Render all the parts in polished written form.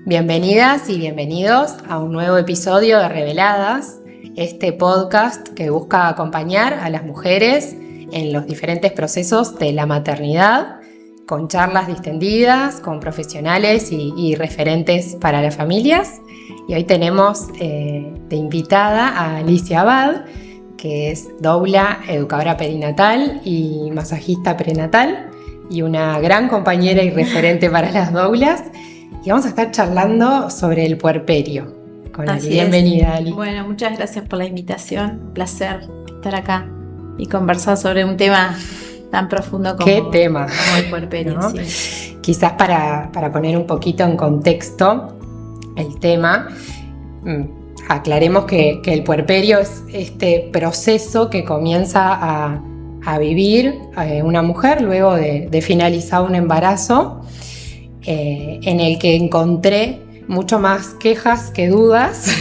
Bienvenidas y bienvenidos a un nuevo episodio de Reveladas, este podcast que busca acompañar a las mujeres en los diferentes procesos de la maternidad, con charlas distendidas, con profesionales y referentes para las familias. Y hoy tenemos de invitada a Alicia Abad, que es doula, educadora perinatal y masajista prenatal, y una gran compañera y referente para las doulas. Y vamos a estar charlando sobre el puerperio con Ali. Bienvenida, Ali. Bueno, muchas gracias por la invitación. Un placer estar acá y conversar sobre un tema tan profundo como, ¿Qué tema? Como el puerperio, ¿no? Sí. Quizás para poner un poquito en contexto el tema, aclaremos que el puerperio es este proceso que comienza a vivir una mujer luego de finalizar un embarazo, en el que encontré mucho más quejas que dudas,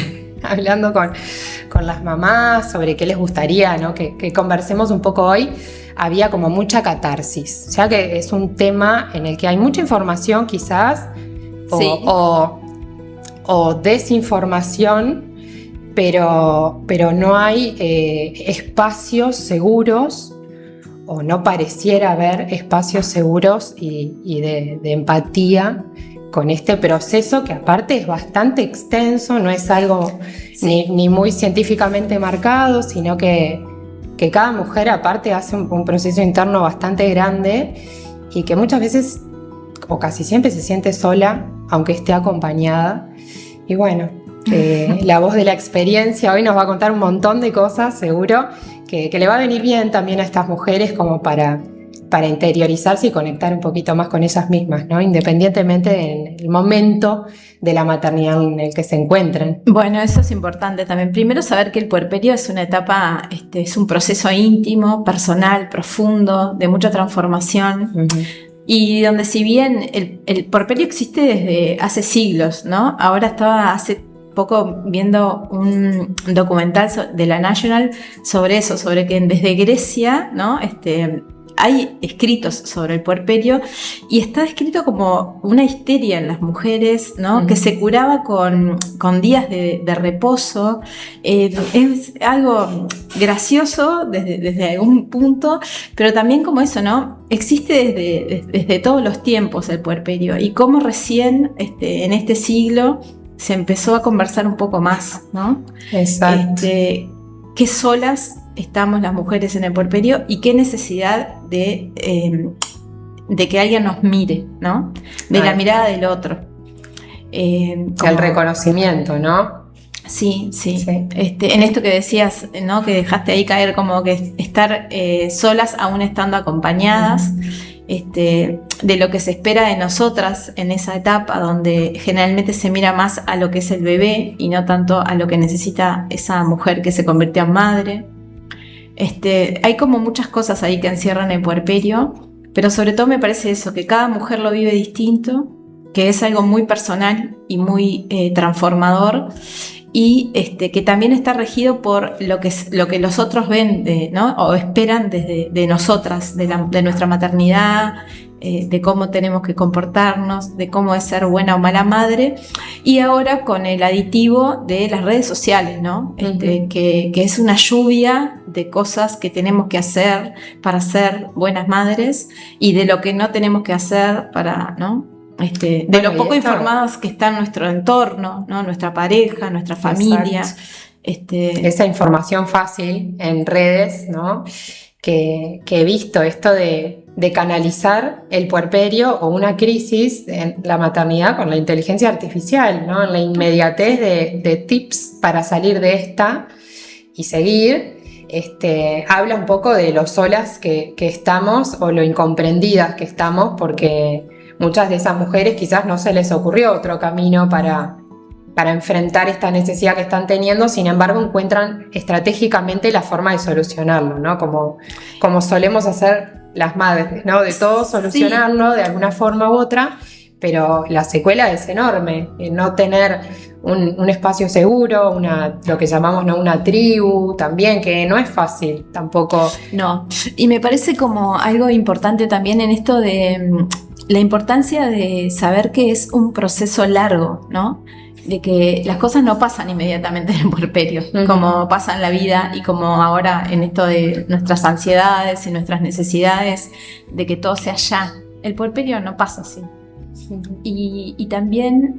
hablando con las mamás sobre qué les gustaría, ¿no? que conversemos un poco hoy. Había como mucha catarsis, o sea que es un tema en el que hay mucha información quizás, Sí. o desinformación, pero no hay espacios seguros, o no pareciera haber espacios seguros y de empatía con este proceso, que aparte es bastante extenso, no es algo ni muy científicamente marcado, sino que cada mujer aparte hace un proceso interno bastante grande y que muchas veces, o casi siempre, se siente sola, aunque esté acompañada. Y bueno, la voz de la experiencia hoy nos va a contar un montón de cosas, seguro, que le va a venir bien también a estas mujeres como para interiorizarse y conectar un poquito más con ellas mismas, ¿no? Independientemente del momento de la maternidad en el que se encuentren. Bueno, eso es importante también. Primero, saber que el puerperio es una etapa, es un proceso íntimo, personal, profundo, de mucha transformación. Uh-huh. Y donde, si bien el puerperio existe desde hace siglos, ¿no? Ahora estaba hace poco viendo un documental de la National sobre eso, sobre que desde Grecia, ¿no? Hay escritos sobre el puerperio y está descrito como una histeria en las mujeres, ¿no? Que se curaba con días de reposo. Es algo gracioso desde algún punto, pero también como eso, ¿no? Existe desde todos los tiempos el puerperio, y cómo recién en este siglo se empezó a conversar un poco más, ¿no? Exacto. Qué solas estamos las mujeres en el puerperio y qué necesidad de que alguien nos mire, ¿no? De la mirada del otro. El reconocimiento, ¿no? Sí. En esto que decías, ¿no? Que dejaste ahí caer, como que estar solas aún estando acompañadas. De lo que se espera de nosotras en esa etapa, donde generalmente se mira más a lo que es el bebé y no tanto a lo que necesita esa mujer que se convirtió en madre. Hay como muchas cosas ahí que encierran el puerperio, pero sobre todo me parece eso, que cada mujer lo vive distinto, que es algo muy personal y muy transformador, y que también está regido por lo que los otros ven, ¿no? O esperan de nosotras, de nuestra maternidad, de cómo tenemos que comportarnos, de cómo es ser buena o mala madre, y ahora con el aditivo de las redes sociales, ¿no? Que es una lluvia de cosas que tenemos que hacer para ser buenas madres y de lo que no tenemos que hacer para, ¿no? De lo poco informadas que está en nuestro entorno, ¿no? Nuestra pareja, nuestra familia. Esa información fácil en redes, ¿no? Que he visto esto de canalizar el puerperio o una crisis en la maternidad con la inteligencia artificial, ¿no? En la inmediatez de tips para salir de esta y seguir. Habla un poco de lo solas que estamos o lo incomprendidas que estamos, porque muchas de esas mujeres quizás no se les ocurrió otro camino para enfrentar esta necesidad que están teniendo, sin embargo encuentran estratégicamente la forma de solucionarlo, ¿no? Como solemos hacer las madres, ¿no? De todo solucionarlo de alguna forma u otra, pero la secuela es enorme, no tener un espacio seguro, lo que llamamos, ¿no?, una tribu también, que no es fácil tampoco. No, y me parece como algo importante también en esto de la importancia de saber que es un proceso largo, ¿no? De que las cosas no pasan inmediatamente en el puerperio, como pasa en la vida y como ahora en esto de nuestras ansiedades y nuestras necesidades, de que todo sea ya. El puerperio no pasa así. Y también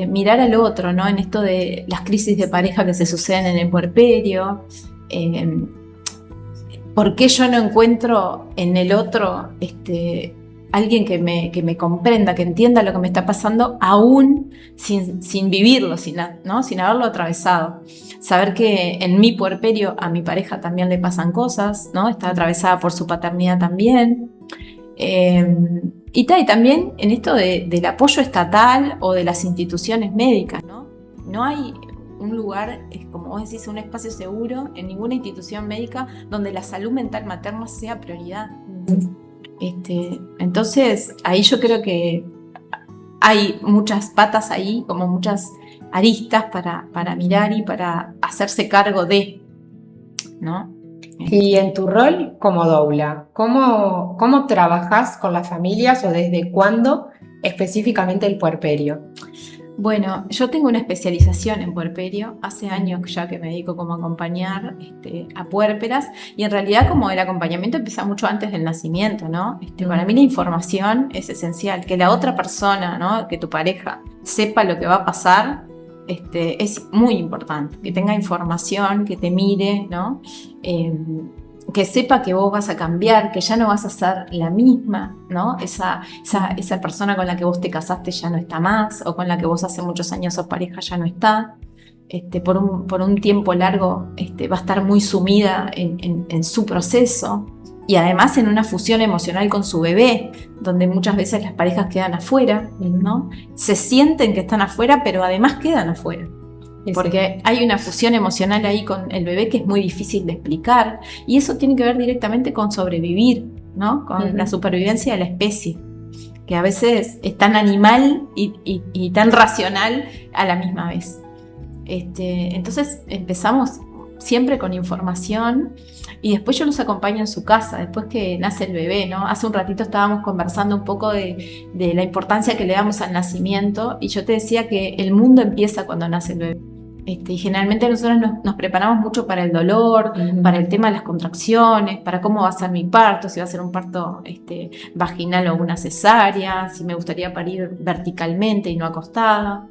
mirar al otro, ¿no? En esto de las crisis de pareja que se suceden en el puerperio. ¿Por qué yo no encuentro en el otro alguien que me comprenda, que entienda lo que me está pasando, aún sin vivirlo, ¿no? Sin haberlo atravesado? Saber que en mi puerperio a mi pareja también le pasan cosas, ¿no? Está atravesada por su paternidad también. Y también en esto del apoyo estatal o de las instituciones médicas, ¿no? No hay un lugar, como vos decís, un espacio seguro en ninguna institución médica donde la salud mental materna sea prioridad. Entonces, ahí yo creo que hay muchas patas ahí, como muchas aristas para mirar y para hacerse cargo de, ¿no? Y en tu rol como doula, ¿cómo trabajás con las familias o desde cuándo específicamente el puerperio? Bueno, yo tengo una especialización en puerperio, hace años ya que me dedico como a acompañar a puérperas, y en realidad como el acompañamiento empieza mucho antes del nacimiento, ¿no? Para mí la información es esencial, que la otra persona, ¿no?, que tu pareja sepa lo que va a pasar, es muy importante, que tenga información, que te mire, ¿no? Que sepa que vos vas a cambiar, que ya no vas a ser la misma, ¿no? Esa persona con la que vos te casaste ya no está más, o con la que vos hace muchos años sos pareja ya no está. Por un tiempo largo va a estar muy sumida en su proceso, y además en una fusión emocional con su bebé, donde muchas veces las parejas quedan afuera, ¿no? Se sienten que están afuera, pero además quedan afuera. Porque hay una fusión emocional ahí con el bebé que es muy difícil de explicar, y eso tiene que ver directamente con sobrevivir, ¿no? Con la supervivencia de la especie, que a veces es tan animal y tan racional a la misma vez. Entonces empezamos siempre con información, y después yo los acompaño en su casa, después que nace el bebé, ¿no? Hace un ratito estábamos conversando un poco de la importancia que le damos al nacimiento, y yo te decía que el mundo empieza cuando nace el bebé. Y generalmente nosotros nos preparamos mucho para el dolor, para el tema de las contracciones, para cómo va a ser mi parto, si va a ser un parto vaginal o una cesárea, si me gustaría parir verticalmente y no acostada.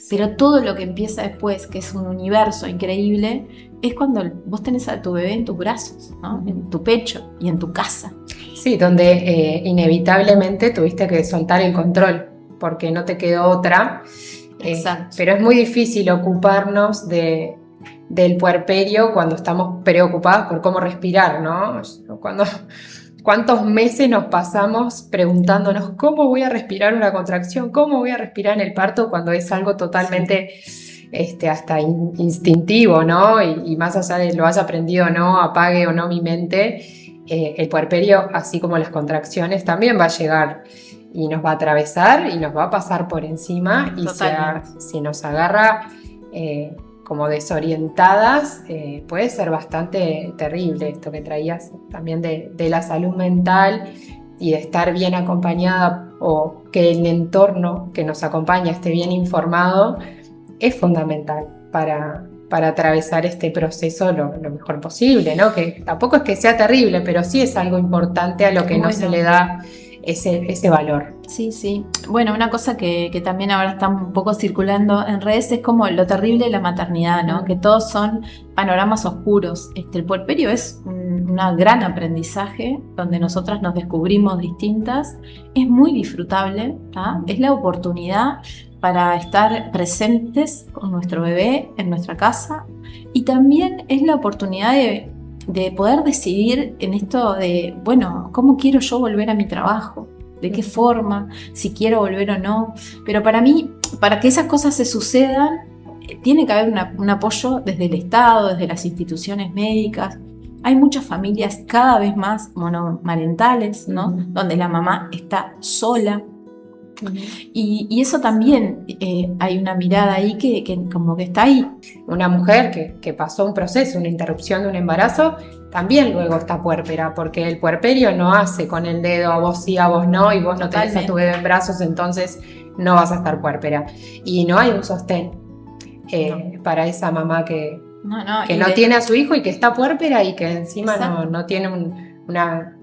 Pero todo lo que empieza después, que es un universo increíble, es cuando vos tenés a tu bebé en tus brazos, ¿no? En tu pecho y en tu casa. Sí, donde inevitablemente tuviste que soltar el control, porque no te quedó otra. Exacto. Pero es muy difícil ocuparnos del puerperio cuando estamos preocupados por cómo respirar, ¿no? ¿Cuántos meses nos pasamos preguntándonos cómo voy a respirar una contracción, cómo voy a respirar en el parto, cuando es algo totalmente hasta instintivo, ¿no? Y más allá de lo haya aprendido o no, apague o no mi mente, el puerperio, así como las contracciones, también va a llegar y nos va a atravesar y nos va a pasar por encima. Y si nos agarra como desorientadas, puede ser bastante terrible esto que traías también de la salud mental y de estar bien acompañada, o que el entorno que nos acompaña esté bien informado, es fundamental para atravesar este proceso lo mejor posible, ¿no? Que tampoco es que sea terrible, pero sí es algo importante a lo que no se le da ese valor. Sí, sí. Bueno, una cosa que también ahora está un poco circulando en redes es como lo terrible de la maternidad, ¿no? Que todos son panoramas oscuros. El puerperio es un gran aprendizaje donde nosotras nos descubrimos distintas. Es muy disfrutable, ¿tá? Es la oportunidad para estar presentes con nuestro bebé en nuestra casa, y también es la oportunidad de poder decidir en esto de, bueno, ¿cómo quiero yo volver a mi trabajo? ¿De qué forma? Si quiero volver o no. Pero para mí, para que esas cosas se sucedan, tiene que haber un apoyo desde el Estado, desde las instituciones médicas. Hay muchas familias cada vez más monomarentales, ¿no? Donde la mamá está sola. Y eso también, hay una mirada ahí que como que está ahí. Una mujer que pasó un proceso, una interrupción de un embarazo, también luego está puérpera, porque el puerperio no hace con el dedo a vos sí, a vos no, y vos no tenés a tu bebé en brazos, entonces no vas a estar puérpera. Y no hay un sostén para esa mamá que no tiene a su hijo y que está puérpera y que encima no tiene un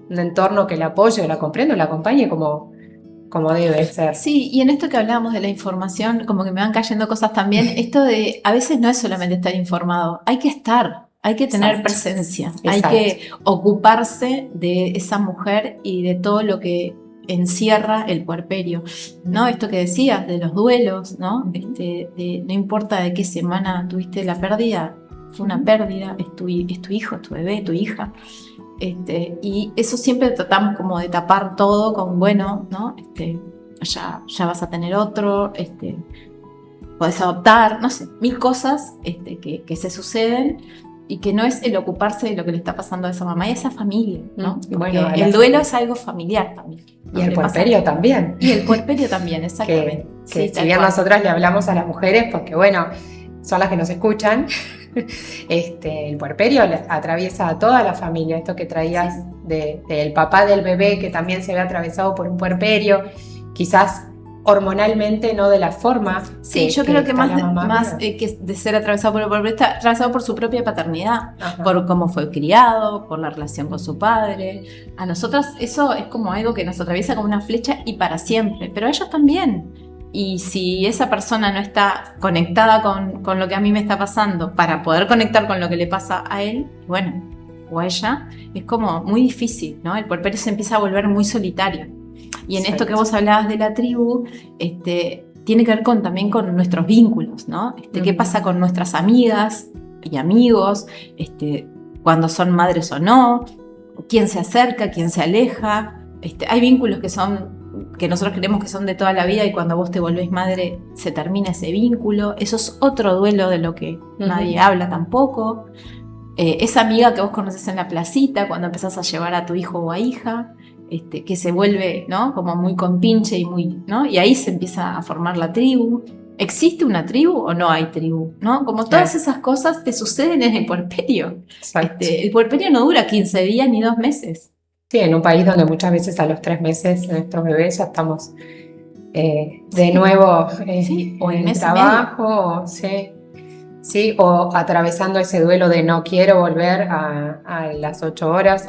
entorno que la apoye, la comprenda, la acompañe como debe ser. Sí, y en esto que hablábamos de la información, como que me van cayendo cosas también, esto de a veces no es solamente estar informado, hay que estar, hay que tener presencia, hay que ocuparse de esa mujer y de todo lo que encierra el puerperio, ¿no? Esto que decías de los duelos, ¿no? No importa de qué semana tuviste la pérdida, fue una pérdida, es tu hijo, es tu bebé, tu hija. Y eso siempre tratamos como de tapar todo con, bueno, ¿no? Ya vas a tener otro, podés adoptar, no sé, mil cosas que se suceden y que no es el ocuparse de lo que le está pasando a esa mamá y a esa familia, ¿no? Bueno, el duelo es algo familiar también. Y el puerperio también. Y el puerperio también, exactamente. Que si bien nosotras le hablamos a las mujeres, porque bueno, son las que nos escuchan, el puerperio atraviesa a toda la familia. Esto que traías del papá del bebé que también se ve atravesado por un puerperio, quizás hormonalmente no de la forma. Sí, yo creo que más que de ser atravesado por el puerperio, está atravesado por su propia paternidad, por cómo fue criado, por la relación con su padre. A nosotras eso es como algo que nos atraviesa como una flecha y para siempre, pero a ellos también. Y si esa persona no está conectada con lo que a mí me está pasando para poder conectar con lo que le pasa a él, bueno, o a ella, es como muy difícil, ¿no? El puerperio se empieza a volver muy solitario. Y en esto que vos hablabas de la tribu, tiene que ver también con nuestros vínculos, ¿no? ¿Qué pasa con nuestras amigas y amigos? Cuando son madres o no, quién se acerca, quién se aleja. Hay vínculos que nosotros creemos que son de toda la vida y cuando vos te volvés madre se termina ese vínculo. Eso es otro duelo de lo que nadie habla tampoco. Esa amiga que vos conoces en la placita cuando empezás a llevar a tu hijo o a hija, que se vuelve, ¿no? Como muy compinche y muy, ¿no? Y ahí se empieza a formar la tribu. ¿Existe una tribu o no hay tribu? ¿No? Como todas esas cosas te suceden en el puerperio. El puerperio no dura 15 días ni 2 meses. Sí, en un país donde muchas veces a los 3 meses nuestros bebés ya estamos de nuevo o en el trabajo, sí, o atravesando ese duelo de no quiero volver a las 8 horas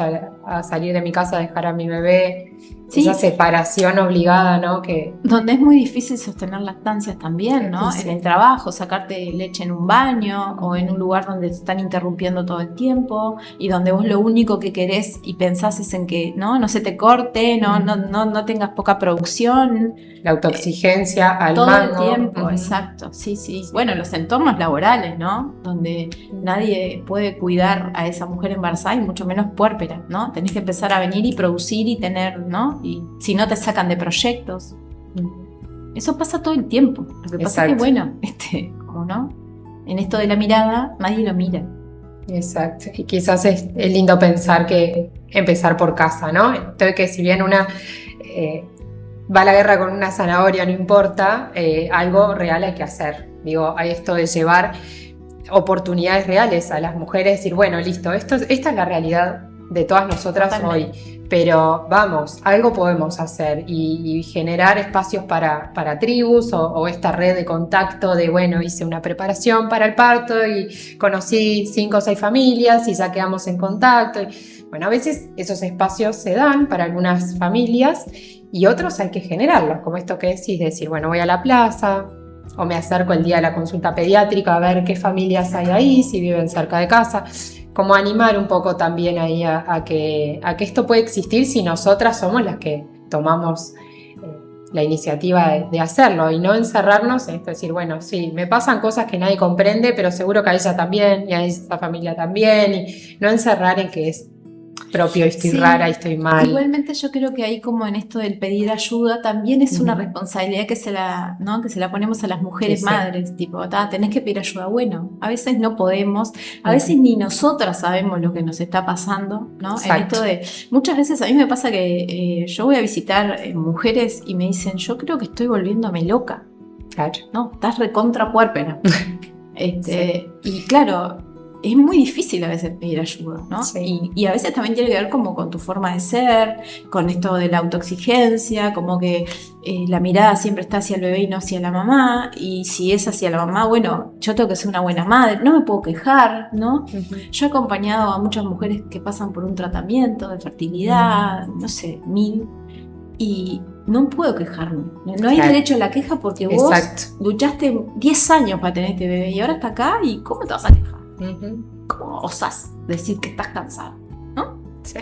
a salir de mi casa a dejar a mi bebé. Sí. Esa separación obligada, ¿no? Donde es muy difícil sostener lactancias también, ¿no? Sí. En el trabajo, sacarte leche en un baño o en un lugar donde te están interrumpiendo todo el tiempo y donde vos lo único que querés y pensás es en que no se te corte, no tengas poca producción. La autoexigencia al todo mango. El tiempo, exacto, sí. Bueno, los entornos laborales, ¿no? Donde nadie puede cuidar a esa mujer embarazada y mucho menos puérpera, ¿no? Tenés que empezar a venir y producir y tener, ¿no? Y si no te sacan de proyectos. Eso pasa todo el tiempo. Lo que pasa es que, bueno, como no, en esto de la mirada, nadie lo mira. Exacto. Y quizás es lindo pensar que empezar por casa, ¿no? Entonces que si bien una va a la guerra con una zanahoria, no importa, algo real hay que hacer. Digo, hay esto de llevar oportunidades reales a las mujeres, decir, bueno, listo, esta es la realidad de todas nosotras hoy, pero vamos, algo podemos hacer y generar espacios para tribus o esta red de contacto de, bueno, hice una preparación para el parto y conocí 5 o 6 familias y ya quedamos en contacto. Bueno, a veces esos espacios se dan para algunas familias y otros hay que generarlos, como esto que decís, decir, bueno, voy a la plaza o me acerco el día de la consulta pediátrica a ver qué familias hay ahí, si viven cerca de casa. Como animar un poco también ahí a que esto puede existir si nosotras somos las que tomamos la iniciativa de hacerlo y no encerrarnos en esto, decir, bueno, sí, me pasan cosas que nadie comprende, pero seguro que a ella también y a esa familia también, y no encerrar en que es propio, estoy Sí. rara y estoy mal. Igualmente yo creo que ahí como en esto del pedir ayuda también es una responsabilidad que se la, ¿no? que se la ponemos a las mujeres Sí. madres, tipo, tenés que pedir ayuda. Bueno, a veces no podemos, a veces ni nosotras sabemos lo que nos está pasando, ¿no? Exacto. En esto de, muchas veces a mí me pasa que yo voy a visitar mujeres y me dicen, yo creo que estoy volviéndome loca. Claro. ¿No? Estás recontra puérpera. Sí. Y claro, es muy difícil a veces pedir ayuda, ¿no? Sí. Y a veces también tiene que ver como con tu forma de ser, con esto de la autoexigencia, como que la mirada siempre está hacia el bebé y no hacia la mamá, y si es hacia la mamá, bueno, yo tengo que ser una buena madre, no me puedo quejar, ¿no? Yo he acompañado a muchas mujeres que pasan por un tratamiento de fertilidad, no sé, 1000, y no puedo quejarme. No hay derecho a la queja porque vos luchaste 10 años para tener este bebé y ahora está acá y ¿cómo te vas a quejar? ¿Cómo osás decir que estás cansada? ¿No? Sí.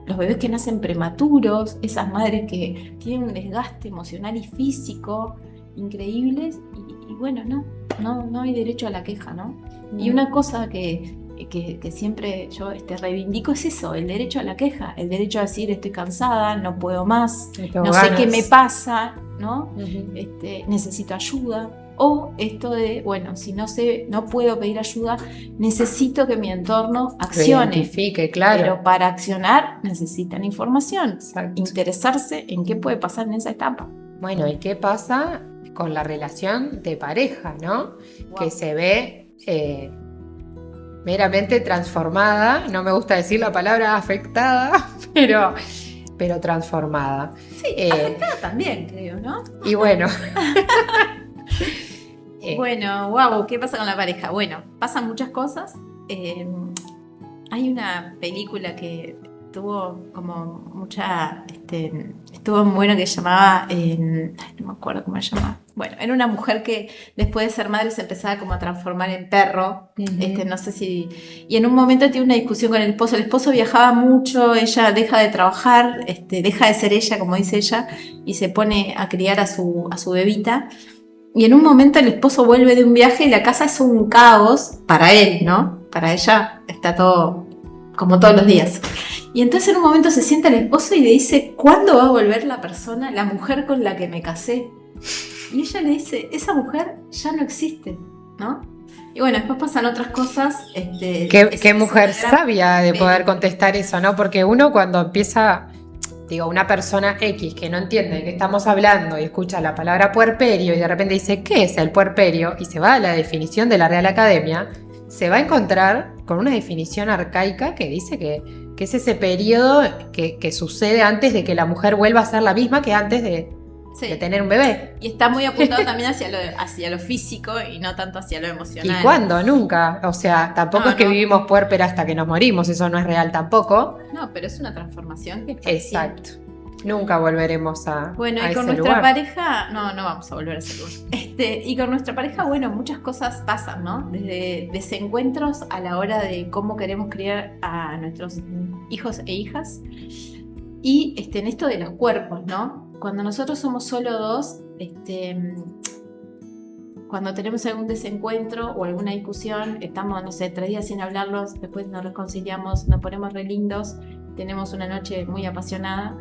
Los bebés que nacen prematuros, esas madres que tienen un desgaste emocional y físico increíbles y bueno, no hay derecho a la queja, ¿no? Y una cosa que siempre yo reivindico es eso, el derecho a la queja, el derecho a decir estoy cansada, no puedo más, no sé qué me pasa, ¿no? Necesito ayuda. O esto de, bueno, si no puedo pedir ayuda, necesito que mi entorno accione. Identifique, claro. Pero para accionar necesitan información, interesarse en qué puede pasar en esa etapa. Bueno, ¿y qué pasa con la relación de pareja, ¿no? Wow. Que se ve meramente transformada, no me gusta decir la palabra afectada, pero transformada. Sí, afectada también, creo, ¿no? Y bueno. Bueno, wow, ¿qué pasa con la pareja? Bueno, pasan muchas cosas. Hay una película que tuvo como mucha, estuvo muy bueno, que se llamaba, no me acuerdo cómo se llamaba. Bueno, era una mujer que después de ser madre se empezaba como a transformar en perro, no sé si... Y en un momento tiene una discusión con el esposo viajaba mucho, ella deja de trabajar, deja de ser ella, como dice ella, y se pone a criar a su bebita. Y en un momento el esposo vuelve de un viaje y la casa es un caos para él, ¿no? Para ella está todo como todos los días. Y entonces en un momento se sienta el esposo y le dice, ¿cuándo va a volver la mujer con la que me casé? Y ella le dice, esa mujer ya no existe, ¿no? Y bueno, después pasan otras cosas. Qué mujer sabia de poder contestar eso, ¿no? Porque uno cuando empieza... Digo, una persona X que no entiende de qué estamos hablando y escucha la palabra puerperio y de repente dice, ¿qué es el puerperio? Y se va a la definición de la Real Academia, se va a encontrar con una definición arcaica que dice que es ese periodo que sucede antes de que la mujer vuelva a ser la misma que antes de tener un bebé. Y está muy apuntado también hacia lo físico y no tanto hacia lo emocional. ¿Y cuándo? Nunca. O sea, tampoco es que vivimos puérpera hasta que nos morimos, eso no es real tampoco. No, pero es una transformación que es exacto. Nunca volveremos a bueno, a y con ese nuestra lugar. pareja, no vamos a volver a ese lugar. Y con nuestra pareja, bueno, muchas cosas pasan, ¿no? Desde desencuentros a la hora de cómo queremos criar a nuestros hijos e hijas. Y en esto de los cuerpos, ¿no? Cuando nosotros somos solo dos, cuando tenemos algún desencuentro o alguna discusión, estamos, no sé, 3 días sin hablarlos, después nos reconciliamos, nos ponemos re lindos, tenemos una noche muy apasionada.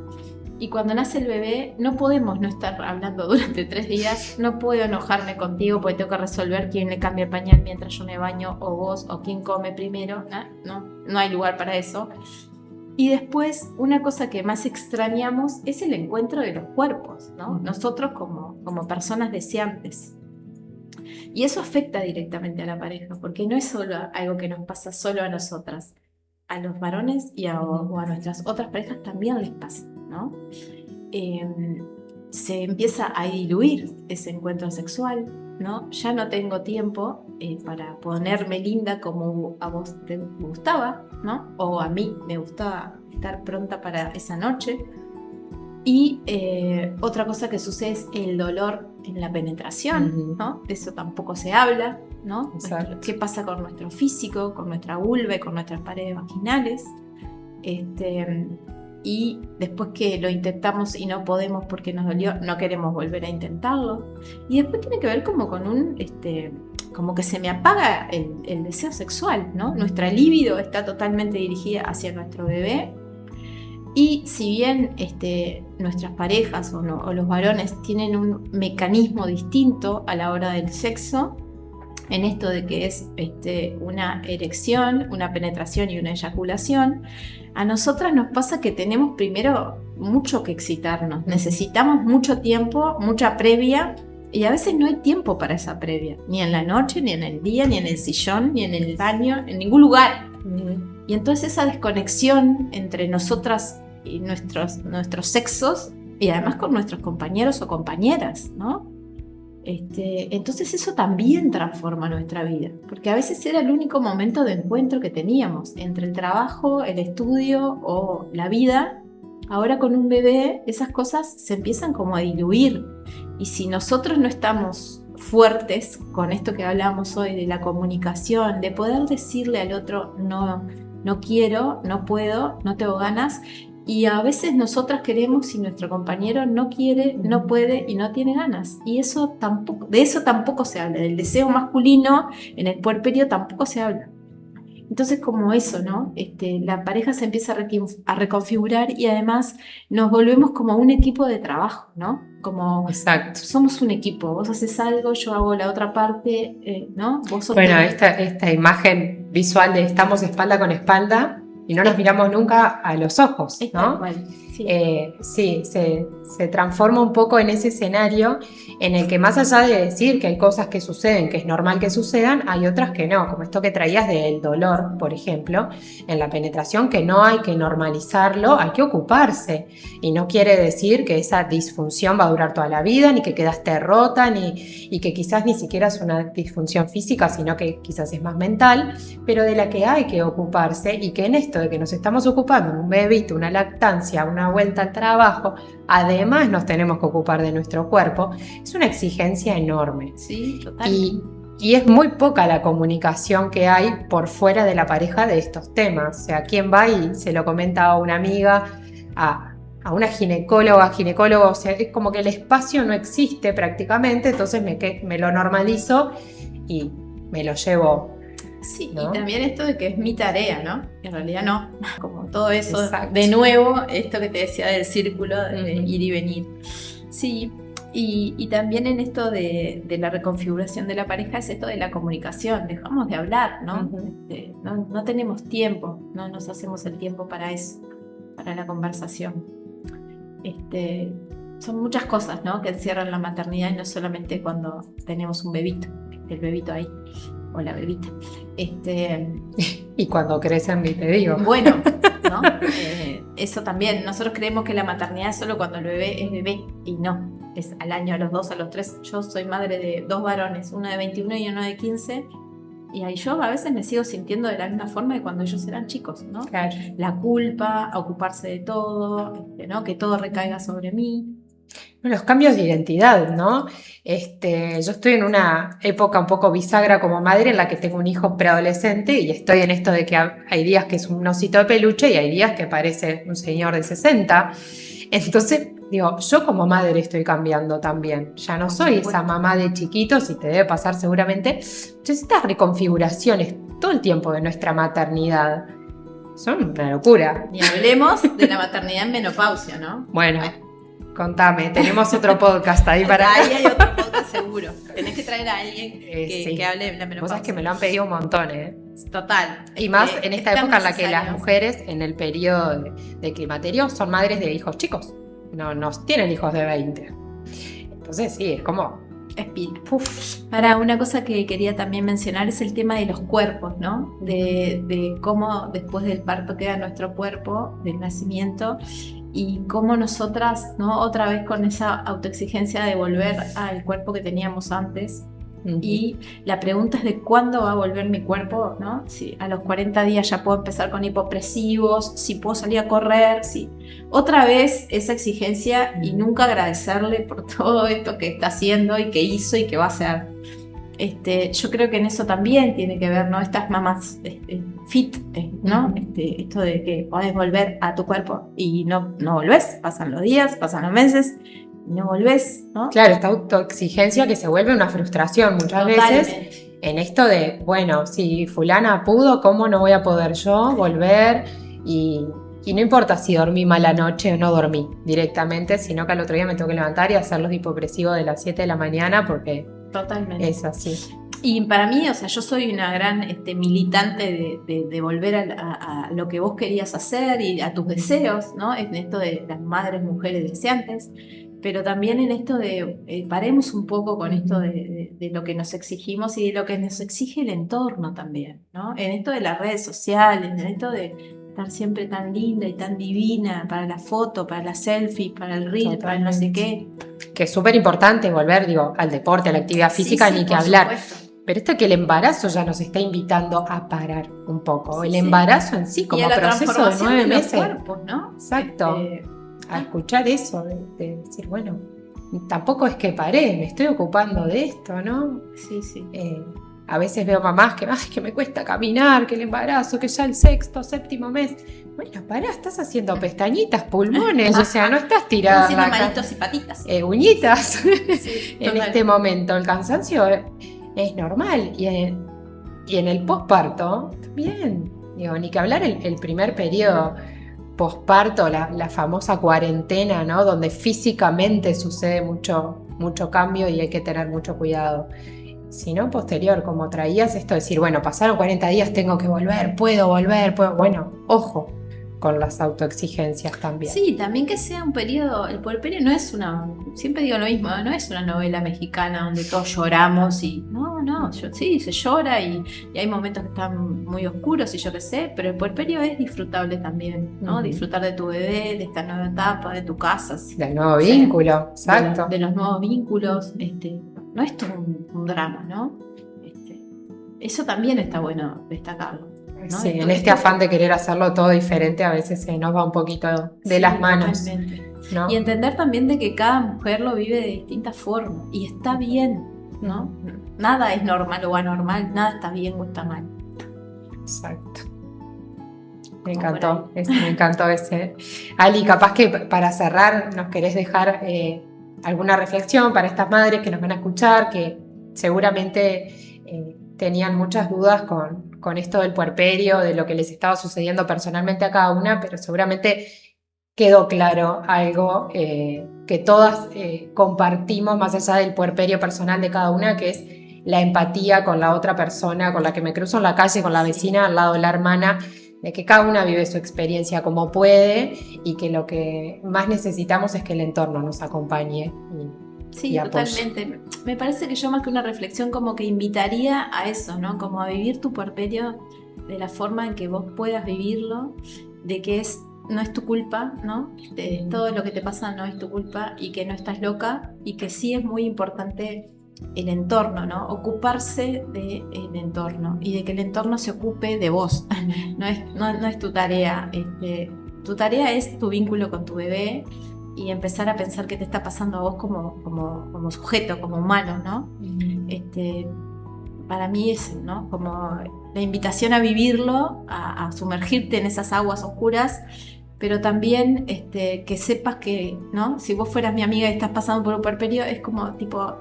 Y cuando nace el bebé, no podemos no estar hablando durante 3 días, no puedo enojarme contigo porque tengo que resolver quién le cambia el pañal mientras yo me baño, o vos, o quién come primero, no hay lugar para eso. Y después, una cosa que más extrañamos es el encuentro de los cuerpos, ¿no? Nosotros como personas deseantes. Y eso afecta directamente a la pareja, porque no es solo algo que nos pasa solo a nosotras. A los varones o a nuestras otras parejas también les pasa, ¿no? Se empieza a diluir ese encuentro sexual, ¿no? Ya no tengo tiempo para ponerme linda como a vos te gustaba, ¿no? O a mí me gustaba estar pronta para esa noche. Y otra cosa que sucede es el dolor en la penetración, ¿no? De eso tampoco se habla, ¿no? ¿Qué pasa con nuestro físico, con nuestra vulva y con nuestras paredes vaginales? Y después que lo intentamos y no podemos porque nos dolió, no queremos volver a intentarlo. Y después tiene que ver como con como que se me apaga el deseo sexual, ¿no? Nuestra libido está totalmente dirigida hacia nuestro bebé, Y si bien nuestras parejas o los varones tienen un mecanismo distinto a la hora del sexo, en esto de que es una erección, una penetración y una eyaculación, a nosotras nos pasa que tenemos primero mucho que excitarnos, necesitamos mucho tiempo, mucha previa, y a veces no hay tiempo para esa previa, ni en la noche, ni en el día, ni en el sillón, ni en el baño, en ningún lugar. Y entonces esa desconexión entre nosotras y nuestros sexos, y además con nuestros compañeros o compañeras, ¿no? Entonces eso también transforma nuestra vida, porque a veces era el único momento de encuentro que teníamos entre el trabajo, el estudio o la vida. Ahora con un bebé esas cosas se empiezan como a diluir, y si nosotros no estamos fuertes con esto que hablamos hoy de la comunicación, de poder decirle al otro no quiero, no puedo, no tengo ganas. Y a veces nosotras queremos y nuestro compañero no quiere, no puede y no tiene ganas. Y de eso tampoco se habla. Del deseo masculino en el puerperio tampoco se habla. Entonces como eso, ¿no? La pareja se empieza a reconfigurar y además nos volvemos como un equipo de trabajo, ¿no? Como Exacto. Somos un equipo. Vos haces algo, yo hago la otra parte, ¿no? Bueno, esta imagen visual de estamos espalda con espalda y no nos miramos nunca a los ojos, ¿no? Sí, se transforma un poco en ese escenario en el que, más allá de decir que hay cosas que suceden, que es normal que sucedan, hay otras que no, como esto que traías del dolor, por ejemplo, en la penetración, que no hay que normalizarlo, hay que ocuparse. Y no quiere decir que esa disfunción va a durar toda la vida, ni que quedaste rota, y que quizás ni siquiera es una disfunción física, sino que quizás es más mental, pero de la que hay que ocuparse, y que en esto de que nos estamos ocupando, un bebito, una lactancia, una vuelta al trabajo, además nos tenemos que ocupar de nuestro cuerpo, es una exigencia enorme. Sí, totalmente. Y es muy poca la comunicación que hay por fuera de la pareja de estos temas. O sea, ¿quién va y se lo comenta a una amiga, a una ginecólogo? O sea, es como que el espacio no existe prácticamente, entonces me lo normalizo y me lo llevo. Sí, ¿no? Y también esto de que es mi tarea, ¿no? En realidad no, como todo eso, Exacto. De nuevo, esto que te decía del círculo, de ir y venir. Sí, y también en esto de la reconfiguración de la pareja es esto de la comunicación, dejamos de hablar, ¿no? No tenemos tiempo, no nos hacemos el tiempo para eso, para la conversación. Son muchas cosas, ¿no? Que encierran la maternidad y no solamente cuando tenemos un bebito, el bebito ahí. O la bebita. Y cuando crecen, ni te digo. Bueno, ¿no? Eso también. Nosotros creemos que la maternidad es solo cuando el bebé es bebé. Y no. Es al año, a los 2, a los 3. Yo soy madre de 2 varones, uno de 21 y uno de 15. Y ahí yo a veces me sigo sintiendo de la misma forma de cuando ellos eran chicos, ¿no? Claro. La culpa, ocuparse de todo, ¿no? Que todo recaiga sobre mí. Los cambios de identidad, ¿no? Yo estoy en una época un poco bisagra como madre en la que tengo un hijo preadolescente y estoy en esto de que hay días que es un osito de peluche y hay días que parece un señor de 60. Entonces, digo, yo como madre estoy cambiando también. Ya no soy esa mamá de chiquitos y te debe pasar seguramente. Entonces, estas reconfiguraciones todo el tiempo de nuestra maternidad son una locura. Ni hablemos de la maternidad en menopausia, ¿no? Bueno. Contame, tenemos otro podcast ahí para... Ahí hay otro podcast seguro. Tenés que traer a alguien que hable de la menopausia. Vos sabés que me lo han pedido un montón, ¿eh? Total. Y más en esta época en la que las mujeres en el periodo de climaterio son madres de hijos chicos. No tienen hijos de 20. Entonces sí, es como... Para una cosa que quería también mencionar es el tema de los cuerpos, ¿no? De cómo después del parto queda nuestro cuerpo, del nacimiento, y cómo nosotras, ¿no? Otra vez con esa autoexigencia de volver al cuerpo que teníamos antes. Y la pregunta es de cuándo va a volver mi cuerpo, ¿no? Si a los 40 días ya puedo empezar con hipopresivos, si puedo salir a correr, si... Otra vez esa exigencia y nunca agradecerle por todo esto que está haciendo y que hizo y que va a hacer. Yo creo que en eso también tiene que ver, ¿no? Estas mamás fit, ¿no? Esto de que podés volver a tu cuerpo y no volvés, pasan los días, pasan los meses, no volvés, ¿no? Claro, esta autoexigencia que se vuelve una frustración muchas veces en esto de, bueno, si fulana pudo, ¿cómo no voy a poder yo volver? Y Y no importa si dormí mala noche o no dormí directamente, sino que al otro día me tengo que levantar y hacer los hipopresivos de las 7 de la mañana porque Totalmente. es así. Y para mí, o sea, yo soy una gran militante de volver a lo que vos querías hacer y a tus deseos, ¿no? En esto de las madres, mujeres deseantes, pero también en esto de paremos un poco con esto de lo que nos exigimos y de lo que nos exige el entorno también, ¿no? En esto de las redes sociales, en esto de estar siempre tan linda y tan divina para la foto, para la selfie, para el reel, para el no sé qué. Que es súper importante volver, digo, al deporte, a la actividad física, Sí, ni que hablar. Supuesto. Pero esto que el embarazo ya nos está invitando a parar un poco. El embarazo en sí, como proceso de 9 meses. Cuerpos, ¿no? Exacto. A escuchar eso, de decir, bueno, tampoco es que paré, me estoy ocupando de esto, ¿no? Sí. A veces veo mamás que me cuesta caminar, que el embarazo, que ya el 6º, 7º mes. Bueno, pará, estás haciendo pestañiñitas, pulmones, o sea, no estás tirada. Haciendo manitos y patitas. Uñitas. Sí, en este momento, el cansancio es normal. Y en el posparto, también. Digo, ni que hablar el primer periodo posparto, la famosa cuarentena, ¿no? Donde físicamente sucede mucho cambio y hay que tener mucho cuidado. Sino posterior, como traías esto de decir, bueno, pasaron 40 días, tengo que volver, puedo volver, bueno, ojo con las autoexigencias también. Sí, también que sea un periodo, el puerperio no es siempre digo lo mismo, no es una novela mexicana donde todos lloramos y sí, se llora y hay momentos que están muy oscuros y yo qué sé, pero el puerperio es disfrutable también, ¿no? Disfrutar de tu bebé, de esta nueva etapa, de tu casa. Del nuevo vínculo, exacto. De los nuevos vínculos, no es todo un drama, ¿no? Eso también está bueno destacarlo, ¿no? Sí, en este afán de querer hacerlo todo diferente, a veces se nos va un poquito de las manos. ¿No? Y entender también de que cada mujer lo vive de distintas formas y está bien, ¿no? Nada es normal o anormal, nada está bien o está mal. Exacto. Me encantó ese. Ali, capaz que para cerrar nos querés dejar alguna reflexión para estas madres que nos van a escuchar, que seguramente tenían muchas dudas con esto del puerperio, de lo que les estaba sucediendo personalmente a cada una, pero seguramente quedó claro algo que todas compartimos más allá del puerperio personal de cada una, que es la empatía con la otra persona, con la que me cruzo en la calle, con la vecina al lado de la hermana, de que cada una vive su experiencia como puede y que lo que más necesitamos es que el entorno nos acompañe. Sí, totalmente. Me parece que yo más que una reflexión como que invitaría a eso, ¿no? Como a vivir tu puerperio de la forma en que vos puedas vivirlo, de que no es tu culpa, ¿no? Todo lo que te pasa no es tu culpa y que no estás loca y que sí es muy importante el entorno, ¿no? Ocuparse del entorno y de que el entorno se ocupe de vos. No es tu tarea. Tu tarea es tu vínculo con tu bebé y empezar a pensar qué te está pasando a vos como sujeto, como humano, ¿no? Para mí es, ¿no? Como la invitación a vivirlo, a sumergirte en esas aguas oscuras, pero también que sepas que, ¿no? Si vos fueras mi amiga y estás pasando por un puerperio, es como tipo,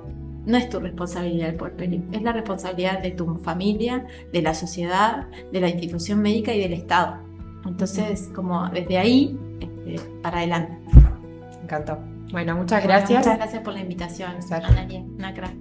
no es tu responsabilidad el puerperio, es la responsabilidad de tu familia, de la sociedad, de la institución médica y del Estado. Entonces, como desde ahí, para adelante. Me encantó. Bueno, muchas gracias. Muchas gracias por la invitación, Analia, una crack.